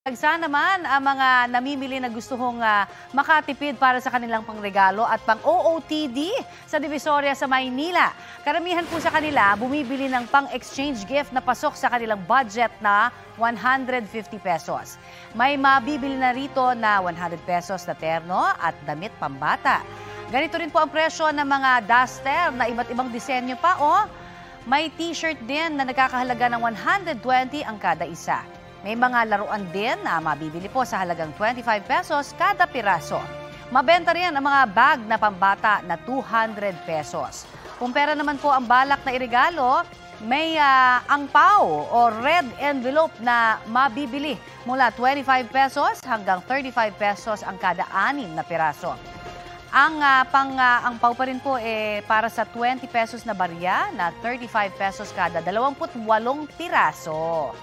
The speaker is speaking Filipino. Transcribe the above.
Dagsa naman ang mga namimili na gustong makatipid para sa kanilang pangregalo at pang-OOTD sa Divisoria sa Maynila. Karamihan po sa kanila bumibili ng pang-exchange gift na pasok sa kanilang budget na 150 pesos. May mabibili na rito na 100 pesos na terno at damit pambata. Ganito rin po ang presyo ng mga duster na iba't ibang disenyo pa may t-shirt din na nagkakahalaga ng 120 ang kada isa. May mga laruan din na mabibili po sa halagang 25 pesos kada piraso. Mabenta rin ang mga bag na pambata na 200 pesos. Kung pera naman po ang balak na irigalo, may angpao o red envelope na mabibili mula 25 pesos hanggang 35 pesos ang kada 6 na piraso. Ang angpao pa rin po para sa 20 pesos na barya na 35 pesos kada 28 piraso.